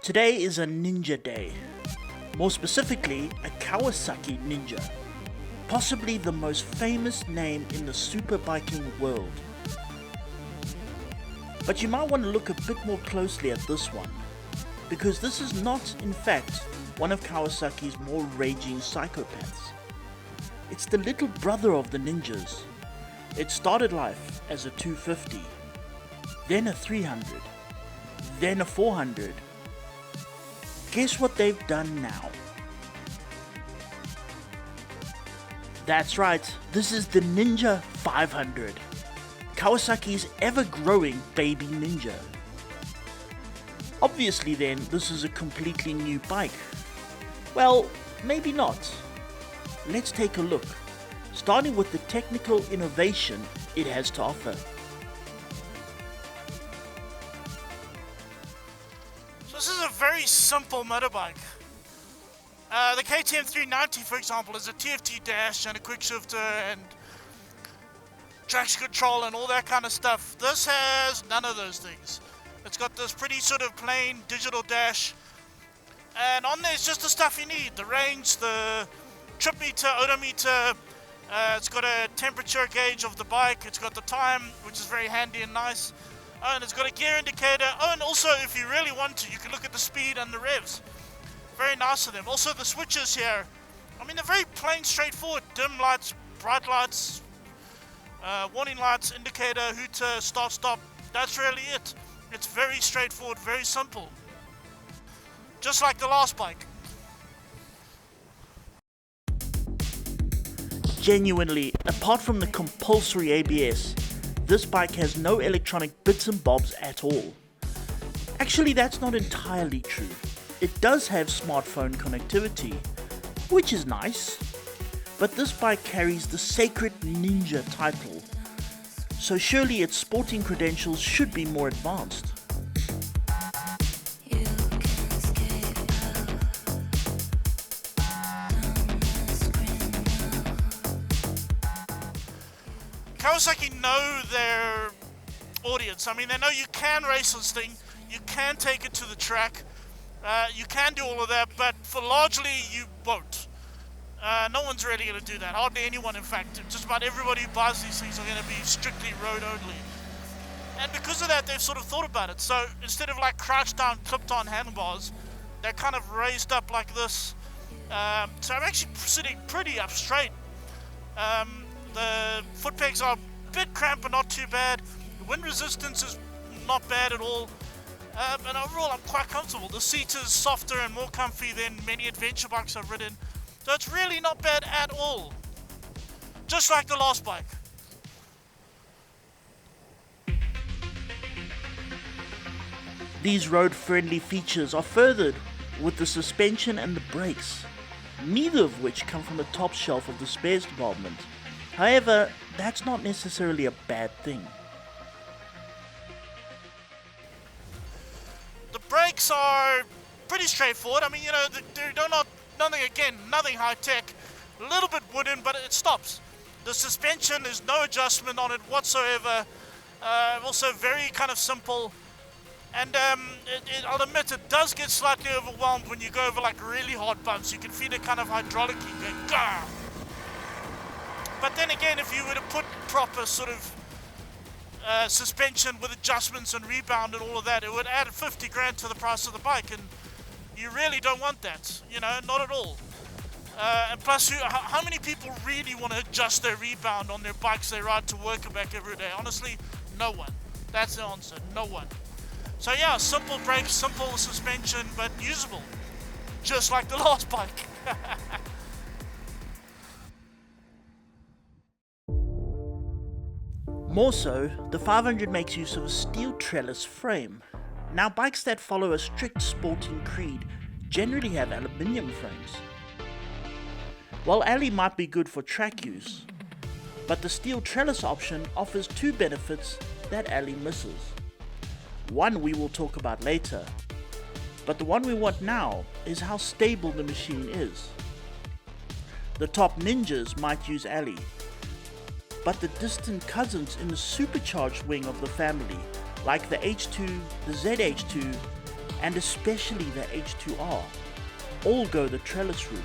Today is a Ninja Day, more specifically a Kawasaki Ninja, possibly the most famous name in the superbiking world. But you might want to look a bit more closely at this one, because this is not in fact one of Kawasaki's more raging psychopaths. It's the little brother of the Ninjas. It started life as a 250, then a 300, then a 400. Guess what they've done now? That's right, this is the Ninja 500, Kawasaki's ever-growing baby Ninja. Obviously then, this is a completely new bike. Well, maybe not. Let's take a look, starting with the technical innovation it has to offer. So this is a very simple motorbike. The KTM 390, for example, is a TFT dash and a quick shifter and traction control and all that kind of stuff. This has none of those things. It's got this pretty sort of plain digital dash, and on there is just the stuff you need: the range, the trip meter, odometer. It's got a temperature gauge of the bike. It's got the time, which is very handy and nice. Oh, and it's got a gear indicator. Oh, and also, if you really want to, you can look at the speed and the revs. Very nice of them. Also, the switches here, I mean, they're very plain, straightforward. Dim lights, bright lights, warning lights, indicator, hooter, start, stop. That's really it. It's very straightforward, very simple. Just like the last bike. Genuinely, apart from the compulsory ABS, this bike has no electronic bits and bobs at all. Actually, that's not entirely true. It does have smartphone connectivity, which is nice, but this bike carries the sacred Ninja title, so surely its sporting credentials should be more advanced. Kawasaki know their audience. I mean, they know you can race this thing, you can take it to the track, you can do all of that, but for largely you won't. No one's really going to do that. Hardly anyone, in fact. Just about everybody who buys these things are going to be strictly road only. And because of that, they've sort of thought about it. So instead of like crouched down, clipped on handlebars, they're kind of raised up like this. So I'm actually sitting pretty up straight. The foot pegs are a bit cramped, but not too bad. The wind resistance is not bad at all. And overall, I'm quite comfortable. The seat is softer and more comfy than many adventure bikes I've ridden. So it's really not bad at all. Just like the last bike. These road-friendly features are furthered with the suspension and the brakes, neither of which come from the top shelf of the spares department. However, that's not necessarily a bad thing. The brakes are pretty straightforward. I mean, you know, they're not nothing high-tech. A little bit wooden, but it stops. The suspension, there's no adjustment on it whatsoever. Also very kind of simple. And I'll admit, it does get slightly overwhelmed when you go over like really hard bumps. You can feel it kind of hydraulically going, gah! But then again, if you were to put proper sort of suspension with adjustments and rebound and all of that, it would add 50 grand to the price of the bike, and you really don't want that, you know, not at all. And plus, how many people really want to adjust their rebound on their bikes they ride to work and back every day? Honestly, no one. That's the answer, no one. So yeah, simple brakes, simple suspension, but usable. Just like the last bike. More so, the 500 makes use of a steel trellis frame. Now, bikes that follow a strict sporting creed generally have aluminium frames. While alley might be good for track use, but the steel trellis option offers two benefits that alley misses. One we will talk about later, but the one we want now is how stable the machine is. The top ninjas might use alley, but the distant cousins in the supercharged wing of the family, like the H2, the ZH2, and especially the H2R, all go the trellis route.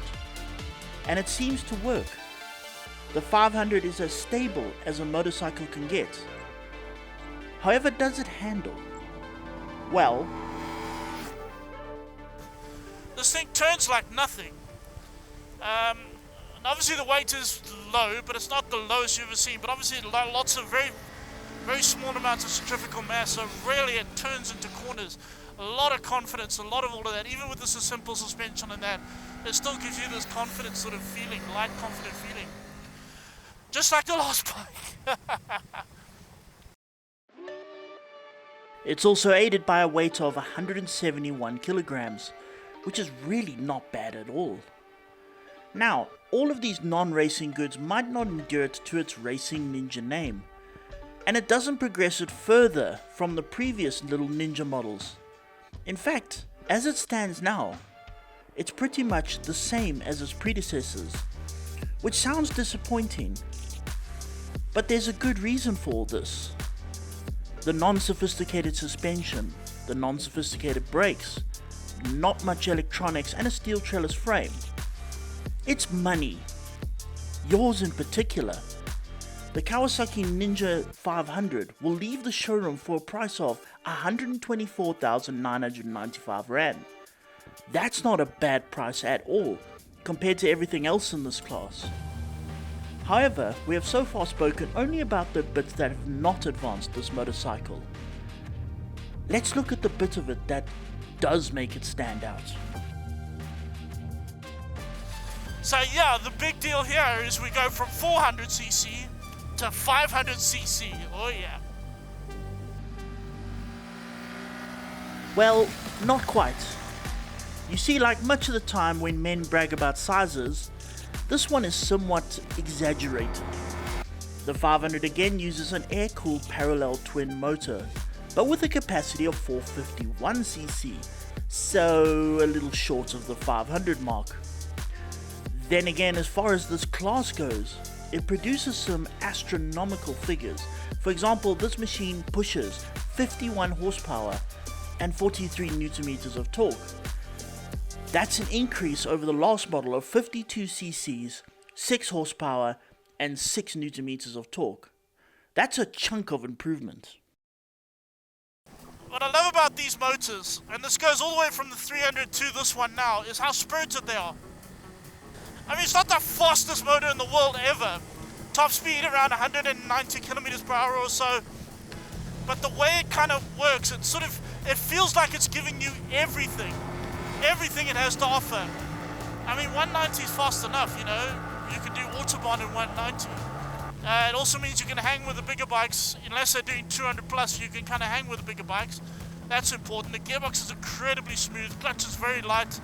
And it seems to work. The 500 is as stable as a motorcycle can get. However, does it handle? Well, this thing turns like nothing. And obviously the weight is low, but it's not the lowest you've ever seen. But obviously lots of very, very small amounts of centrifugal mass, so really it turns into corners. A lot of confidence, a lot of all of that. Even with this simple suspension and that, it still gives you this confident sort of feeling, light confident feeling. Just like the last bike. it's also aided by a weight of 171 kilograms, which is really not bad at all. Now, all of these non-racing goods might not endear it to its Racing Ninja name, and it doesn't progress it further from the previous little Ninja models. In fact, as it stands now, it's pretty much the same as its predecessors, which sounds disappointing, but there's a good reason for all this. The non-sophisticated suspension, the non-sophisticated brakes, not much electronics, and a steel trellis frame. It's money. Yours in particular. The Kawasaki Ninja 500 will leave the showroom for a price of 124,995 Rand. That's not a bad price at all, compared to everything else in this class. However, we have so far spoken only about the bits that have not advanced this motorcycle. Let's look at the bit of it that does make it stand out. So yeah, the big deal here is we go from 400cc to 500cc. Oh yeah. Well, not quite. You see, like much of the time when men brag about sizes, this one is somewhat exaggerated. The 500 again uses an air-cooled parallel twin motor, but with a capacity of 451cc, so a little short of the 500 mark. Then again, as far as this class goes, it produces some astronomical figures. For example, this machine pushes 51 horsepower and 43 Newton meters of torque. That's an increase over the last model of 52 cc's, 6 horsepower and 6 Newton meters of torque. That's a chunk of improvement. What I love about these motors, and this goes all the way from the 300 to this one now, is how spirited they are. I mean, it's not the fastest motor in the world ever. Top speed around 190 kilometers per hour or so. But the way it kind of works, it feels like it's giving you everything it has to offer. I mean, 190 is fast enough, you know. You can do Autobahn in 190. It also means you can hang with the bigger bikes. Unless they're doing 200 plus, you can kind of hang with the bigger bikes. That's important. The gearbox is incredibly smooth. Clutch is very light.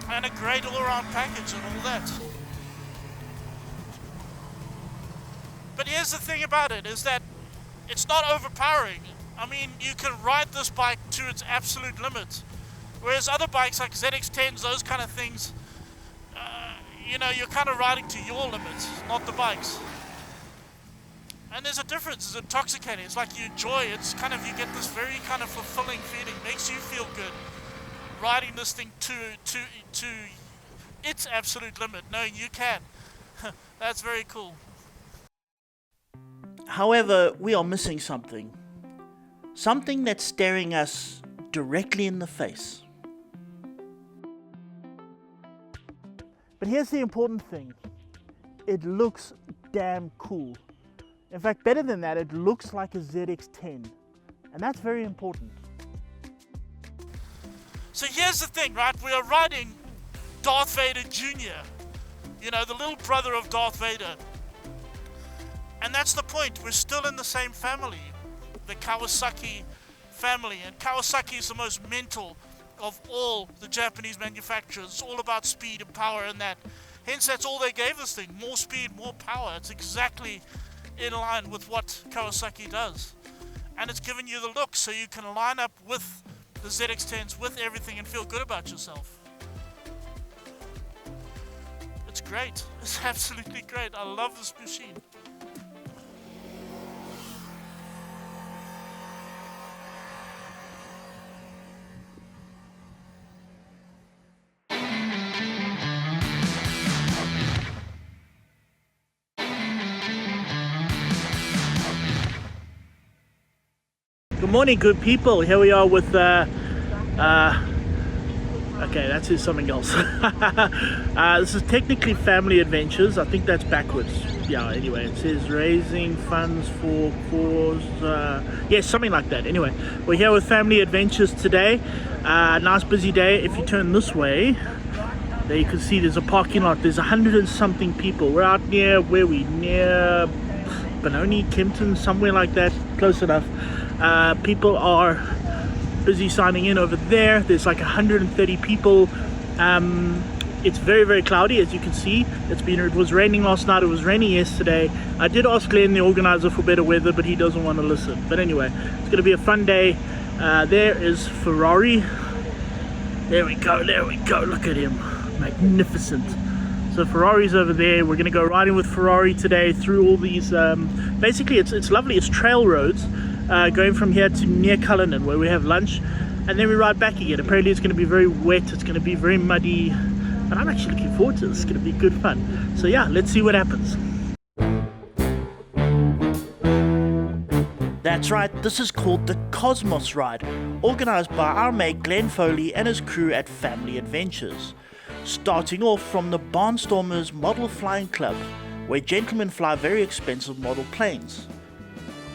And a great all-around package and all that. But here's the thing about it, is that it's not overpowering. I mean, you can ride this bike to its absolute limit. Whereas other bikes like ZX10s, those kind of things, you know, you're kind of riding to your limits, not the bikes. And there's a difference. It's intoxicating. It's like you enjoy it. It's kind of, you get this very kind of fulfilling feeling. Makes you feel good. Riding this thing to its absolute limit, knowing you can. That's very cool. However, we are missing something. Something that's staring us directly in the face. But here's the important thing. It looks damn cool. In fact, better than that, it looks like a ZX10. And that's very important. So here's the thing, right? We are riding Darth Vader Jr. You know, the little brother of Darth Vader. And that's the point. We're still in the same family. The Kawasaki family. And Kawasaki is the most mental of all the Japanese manufacturers. It's all about speed and power and that. Hence, that's all they gave this thing. More speed, more power. It's exactly in line with what Kawasaki does. And it's given you the look so you can line up with the ZX10s, with everything, and feel good about yourself. It's great. It's absolutely great. I love this machine. Morning, good people. Here we are with okay, that says something else. This is technically Family Adventures. I think that's backwards. Yeah, anyway, it says raising funds for cause, yes, something like that. Anyway, we're here with Family Adventures today. Nice busy day. If you turn this way, there you can see there's a parking lot. There's 100 and something people. We're out near, where we? Near Benoni, Kempton, somewhere like that, close enough. People are busy signing in over there. There's like 130 people. It's very, very cloudy, as you can see. It was raining last night, it was raining yesterday. I did ask Glenn, the organizer, for better weather, but he doesn't want to listen. But anyway, it's going to be a fun day. There is Ferrari. There we go, look at him. Magnificent. So Ferrari's over there. We're going to go riding with Ferrari today through all these, basically it's lovely, it's trail roads, going from here to near Cullinan, where we have lunch, and then we ride back again. Apparently it's going to be very wet, it's going to be very muddy, and I'm actually looking forward to this. It's going to be good fun. So yeah, let's see what happens. That's right, this is called the Cosmos Ride, organised by our mate Glenn Foley and his crew at Family Adventures. Starting off from the Barnstormers Model Flying Club, where gentlemen fly very expensive model planes.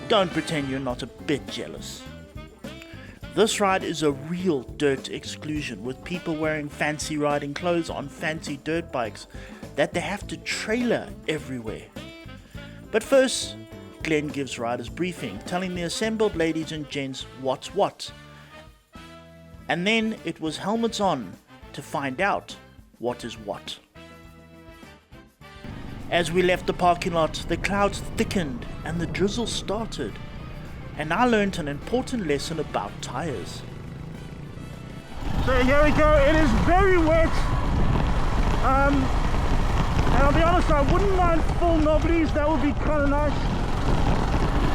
Don't pretend you're not a bit jealous. This ride is a real dirt exclusion, with people wearing fancy riding clothes on fancy dirt bikes that they have to trailer everywhere. But first, Glenn gives riders briefing, telling the assembled ladies and gents what's what. And then it was helmets on to find out what is what. As we left the parking lot, the clouds thickened and the drizzle started, and I learned an important lesson about tires. So here we go, it is very wet, and I'll be honest, I wouldn't mind full knobblies, that would be kind of nice.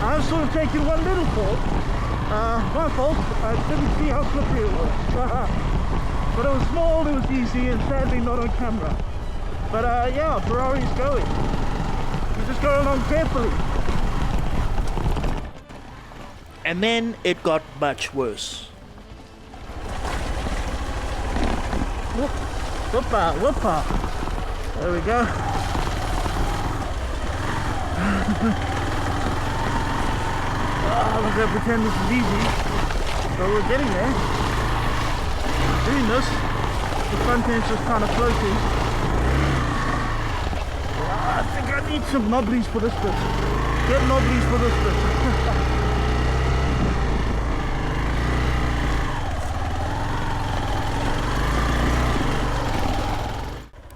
I've sort of taken one little fall, my fault, I didn't see how slippery it was. But it was small, it was easy, and sadly not on camera. But yeah, Ferrari's going. You just go along carefully. And then it got much worse. Whoopa, whoopa. There we go. I'm not going to pretend this is easy, but we're getting there. Doing this, the front end's just kind of floating. I think I need some knobblies for this bit. Get knobblies for this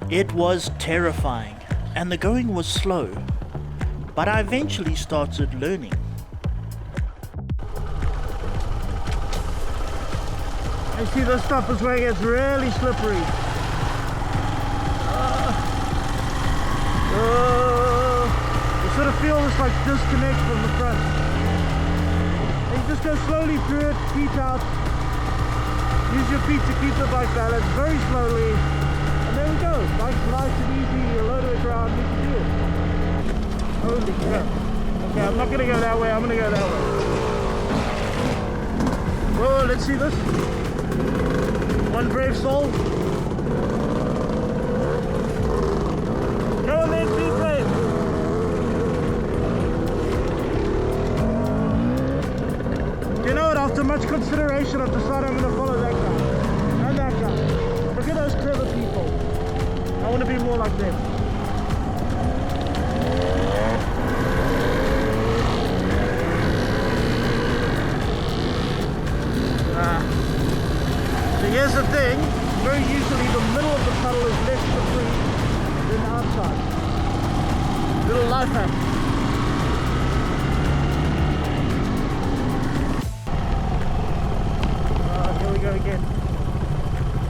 bit. It was terrifying, and the going was slow, but I eventually started learning. You see, this stuff is where it gets really slippery. You sort of feel this like disconnect from the front. And you just go slowly through it, feet out. Use your feet to keep the bike balanced very slowly. And there we go. Bike's nice and easy, you load it around, you can do it. Holy crap. Okay, I'm not going to go that way, I'm going to go that way. Whoa, let's see this. One brave soul. Go on then, be brave. You know what, after much consideration I've decided I'm going to follow that guy. And that guy. Look at those clever people. I want to be more like them. Here's the thing, very usually the middle of the puddle is less slippery than the outside. Little life hack. Here we go again.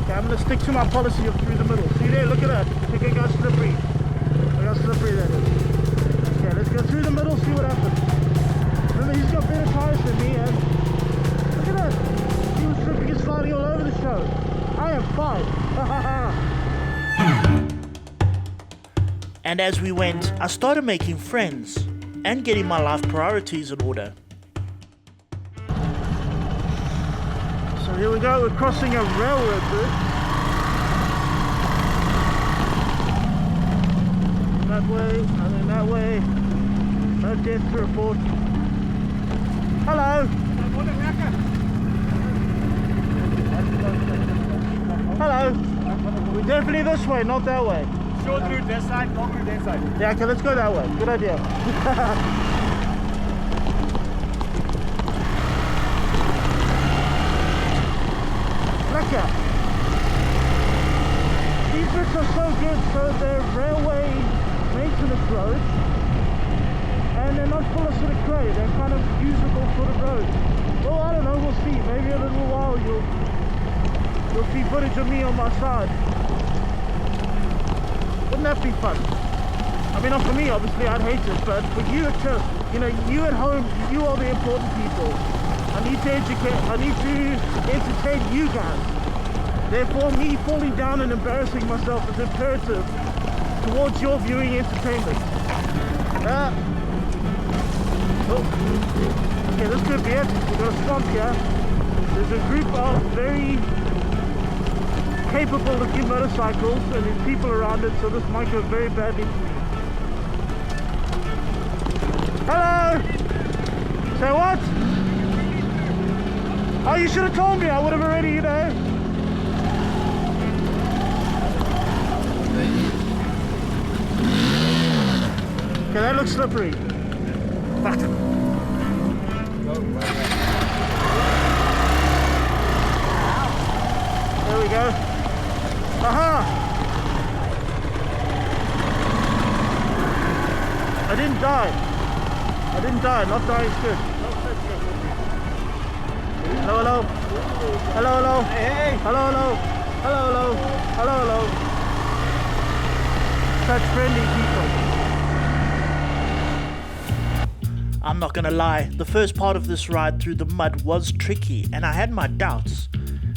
Okay, I'm going to stick to my policy of through the middle. See there, look at that. Look at how slippery. Look how slippery that is. Okay, let's go through the middle, see what happens. Remember, he's got better tires than me, and look at that. He was slipping and sliding all over the show. I am fine. And as we went, I started making friends and getting my life priorities in order. Here we go, we're crossing a railroad bridge. That way, and then that way. No death to report. Hello! Hello! We're definitely this way, not that way. Short route this side, long route that side. Yeah, okay, let's go that way. Good idea. Lekker. These routes are so good, so they're railway maintenance roads, and they're not full of sort of clay. They're kind of usable sort of roads. Well, I don't know, we'll see. Maybe in a little while you'll see footage of me on my side. Wouldn't that be fun? I mean, not for me, obviously, I'd hate it, but for you, it's just, you know, you at home, you are the important people. I need to entertain you guys. Therefore, me falling down and embarrassing myself is imperative towards your viewing entertainment. Okay, this could be it. We've got a stop here. There's a group of very capable looking motorcycles and there's people around it, so this might go very badly. Hello! Say what? Oh, you should have told me. I would have already, you know. Okay, that looks slippery. Fuck. There we go. Aha! I didn't die. Not dying is good. Hello, hello. Hello, hello. Hey. Hello, hello. Hello, hello. Hello, hello. Such friendly people. I'm not gonna lie, the first part of this ride through the mud was tricky and I had my doubts.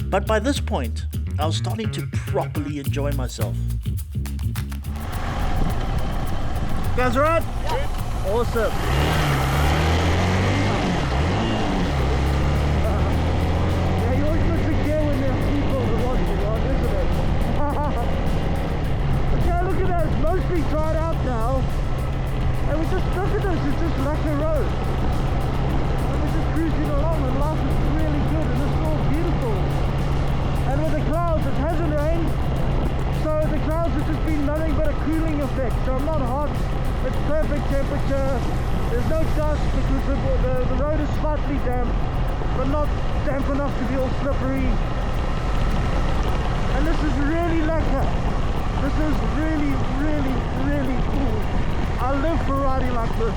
But by this point, I was starting to properly enjoy myself. You guys alright? Yeah. Awesome. Yeah, you always look to gear when there's people to watch you on, isn't it? Okay, look at that, it's mostly dried out now. And we just, look at this, it's just like a road. And we're just cruising along and life is really good and it's all beautiful. And with the clouds, it hasn't rained, so the clouds have just been nothing but a cooling effect. So I'm not hot, it's perfect temperature, there's no dust because the road is slightly damp, but not damp enough to be all slippery. And this is really lekker. This is really, really, really cool. I live for riding like this.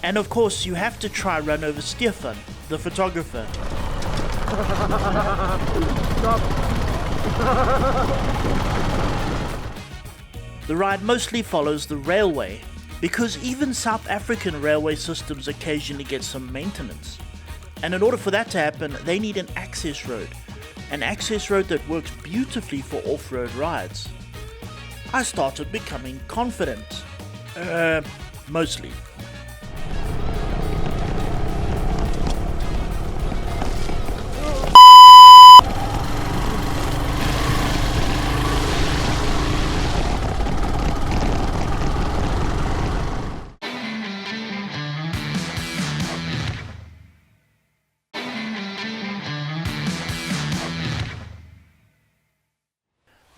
And of course, you have to try run over Stefan, the photographer. Stop. The ride mostly follows the railway, because even South African railway systems occasionally get some maintenance. And in order for that to happen, they need an access road that works beautifully for off-road rides. I started becoming confident. Mostly.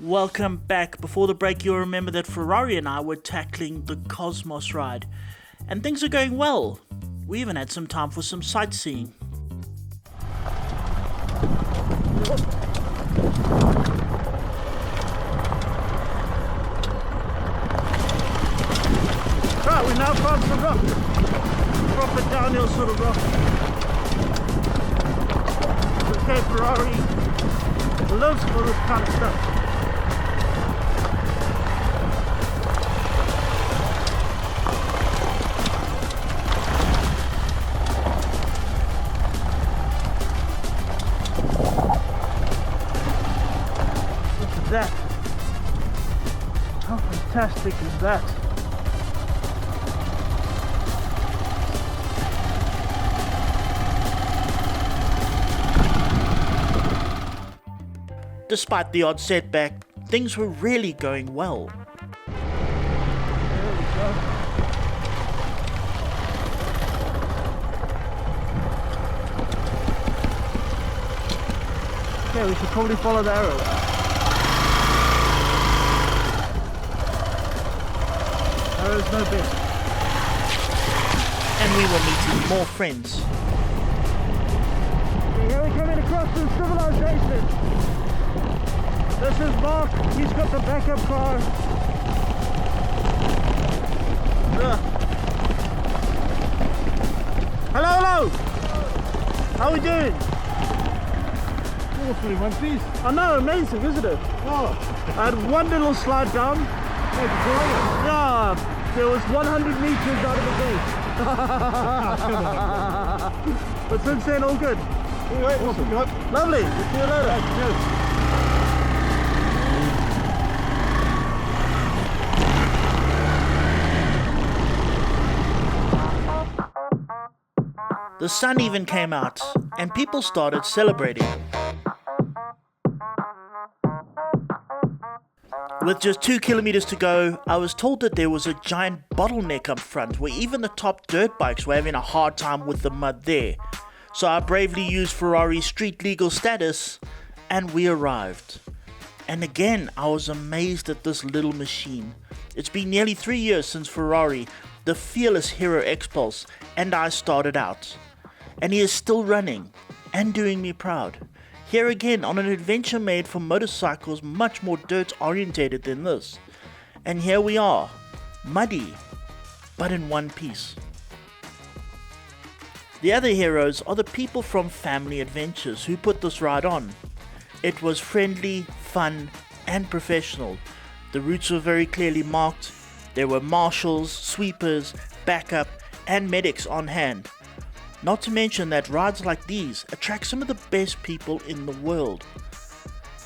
Welcome back. Before the break, you'll remember that Ferrari and I were tackling the Cosmos ride, and things are going well. We even had some time for some sightseeing. Right, we now found some rock. Proper downhill sort of rock. Okay, Ferrari lives for this kind of stuff. That. How fantastic is that? Despite the odd setback, things were really going well. Okay, we should probably follow the arrow. Arrow's no best. And we were meeting more friends. Okay, here we're coming across some civilization. This is Mark, he's got the backup car. Hello, hello! How are we doing? Oh, one piece. I know, amazing, isn't it? Oh. I had one little slide down. Yeah, there was 100 meters out of the gate. But since then, all good. Awesome. Lovely. See you later. The sun even came out, and people started celebrating. With just 2 kilometers to go, I was told that there was a giant bottleneck up front where even the top dirt bikes were having a hard time with the mud there. So I bravely used Ferrari's street legal status, and we arrived. And again, I was amazed at this little machine. It's been nearly 3 years since Ferrari, the fearless hero XPulse, and I started out. And he is still running and doing me proud. Here again on an adventure made for motorcycles much more dirt orientated than this. And here we are, muddy, but in one piece. The other heroes are the people from Family Adventures who put this ride on. It was friendly, fun, and professional. The routes were very clearly marked. There were marshals, sweepers, backup, and medics on hand. Not to mention that rides like these attract some of the best people in the world.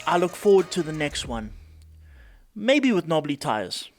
I look forward to the next one. Maybe with knobbly tires.